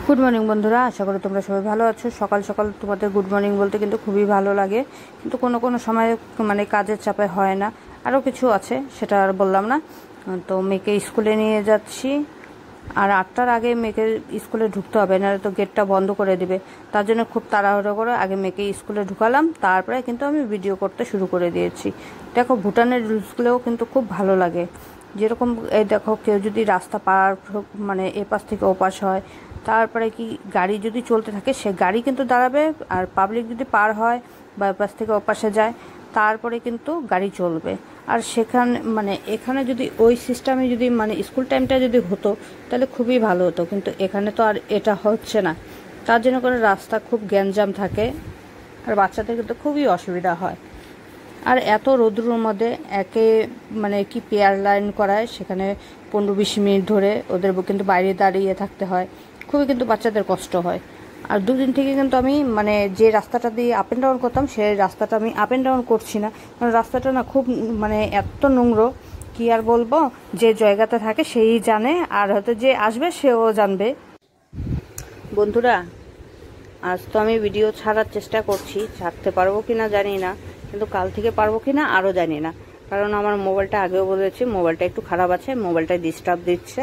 Good morning বন্ধুরা, আশা করি তোমরা সবাই ভালো আছো। সকাল সকাল তোমাদের গুড মর্নিং বলতে কিন্তু খুবই ভালো লাগে, কিন্তু কোনো কোনো সময় মানে কাজের চাপে হয় না। আরও কিছু আছে, সেটা আর বললাম না। তো মেয়েকে স্কুলে নিয়ে যাচ্ছি, আর 8টার আগে মেয়েকে স্কুলে ঢুকতে হবে, নাহলে তো গেটটা বন্ধ করে দিবে। তার জন্য খুব তাড়াহুড়ো করে আগে মেয়েকে স্কুলে ঢুকালাম, তারপরে কিন্তু আমি ভিডিও করতে শুরু করে দিয়েছি। দেখো, ভুটানের রুলসগুলোও কিন্তু খুব ভালো লাগে। যেরকম এই দেখো, কেউ যদি রাস্তা পার মানে এপাশ থেকে ওপাশ হয়, তারপরে কি গাড়ি যদি চলতে থাকে সে গাড়ি কিন্তু দাঁড়াবে, আর পাবলিক যদি পার হয় বা এপাশ থেকে ওপাশে যায় তারপরে কিন্তু গাড়ি চলবে। আর সেখানে মানে এখানে যদি ওই সিস্টেমে যদি মানে স্কুল টাইমটা যদি হতো তাহলে খুবই ভালো হতো, কিন্তু এখানে তো আর এটা হচ্ছে না। তার জন্য করে রাস্তা খুব গ্যাঞ্জাম থাকে, আর বাচ্চাদের কিন্তু খুবই অসুবিধা হয়। আর এত রোদ্রুর মধ্যে একে মানে কি পেয়ার লাইন করায়, সেখানে 15-20 মিনিট ধরে ওদের কিন্তু বাইরে দাঁড়িয়ে থাকতে হয়, খুবই কিন্তু বাচ্চাদের কষ্ট হয়। আর দুদিন থেকে কিন্তু আমি মানে যে রাস্তাটা দিয়ে আপ অ্যান্ড ডাউন করতাম সেই রাস্তাটা আমি আপ অ্যান্ড ডাউন করছি না, কারণ রাস্তাটা না খুব মানে এত নোংরা, কি আর বলবো। যে জায়গাতে থাকে সেই জানে, আর হয়তো যে আসবে সেও জানবে। বন্ধুরা, আজ তো আমি ভিডিও ছাড়ার চেষ্টা করছি, ছাড়তে পারবো কিনা জানি না, কিন্তু কাল থেকে পারবো কিনা আরও জানি না। কারণ আমার মোবাইলটা আগেও বলেছি, মোবাইলটা একটু খারাপ আছে, মোবাইলটা ডিস্টার্ব দিচ্ছে।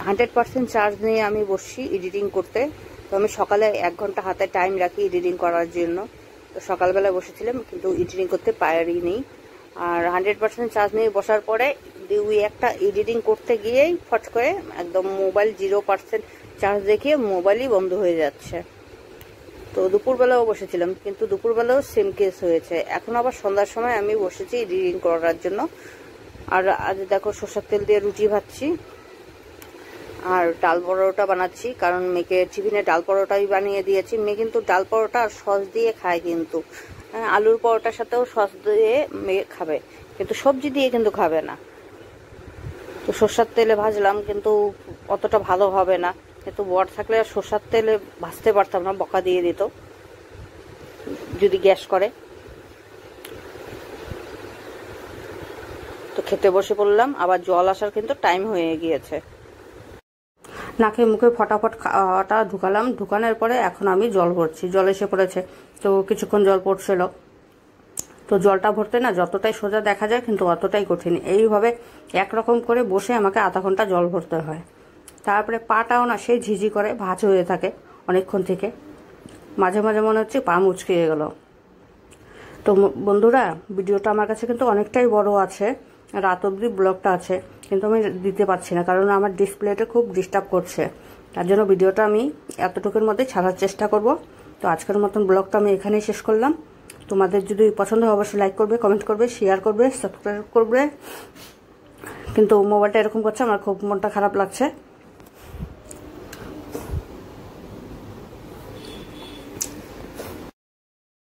100% চার্জ নিয়ে আমি বসছি এডিটিং করতে। তো আমি সকালে 1 ঘন্টা হাতে টাইম রাখি এডিটিং করার জন্য। তো সকালবেলায় বসেছিলাম, কিন্তু এডিটিং করতে পারিনি। আর 100% চার্জ নিয়ে বসার পরে একটা এডিটিং করতে গিয়েই ফট করে একদম মোবাইল 0% চার্জ দেখিয়ে মোবাইলই বন্ধ হয়ে যাচ্ছে। তো দুপুরবেলাও বসেছিলাম, কিন্তু দুপুরবেলাও সেম কেস হয়েছে। এখন আবার সন্ধ্যার সময় আমি বসেছি এডিটিং করার জন্য। আর আজ দেখো, সরষের তেল দিয়ে রুটি ভাজছি আর ডাল পরোটা বানাচ্ছি, কারণ মেয়েকে টিফিনে ডাল পরোটাই বানিয়ে দিয়েছি। মেয়ে কিন্তু ডাল পরোটা আর সস দিয়ে খায়, কিন্তু আলুর পরোটার সাথেও সস দিয়ে মেয়ে খাবে, কিন্তু সবজি দিয়ে কিন্তু খাবে না। তো সরষের তেলে ভাজলাম, কিন্তু অতটা ভালো হবে না। কিন্তু বর থাকলে আর সরষের তেলে ভাজতে পারতাম না, বকা দিয়ে দিত যদি গ্যাস করে। তো খেতে বসে পড়লাম, আবার জল আসার কিন্তু টাইম হয়ে গিয়েছে। নাকে মুখে ফটাফট খাওয়াটা ঢুকালাম, ঢুকানোর পরে এখন আমি জল ভরছি। জল এসে পড়েছে, তো কিছুক্ষণ জল পড়ছিল। তো জলটা ভরতে না যতটাই সোজা দেখা যায়, কিন্তু অতটাই কঠিন। এইভাবে একরকম করে বসে আমাকে আধা ঘন্টা জল ভরতে হয়। তারপরে পাটাও না সেই ঝিঝি করে ভাঁজ হয়ে থাকে অনেকক্ষণ থেকে, মাঝে মাঝে মনে হচ্ছে পা মুচকে গেল। তো বন্ধুরা, ভিডিওটা আমার কাছে কিন্তু অনেকটাই বড় আছে, রাত অবধি ব্লগটা আছে, কিন্তু আমি দিতে পারছি না, কারণ আমার ডিসপ্লেটা খুব ডিস্টার্ব করছে। তার জন্য ভিডিওটা আমি এতটুকুর মধ্যে ছাড়ার চেষ্টা করব। তো আজকের মতন ব্লগটা আমি এখানেই শেষ করলাম। তোমাদের যদি পছন্দ হয় অবশ্যই লাইক করবে, কমেন্ট করবে, শেয়ার করবে, সাবস্ক্রাইব করবে। কিন্তু মোবাইলটা এরকম করছে, আমার খুব মনটা খারাপ লাগছে।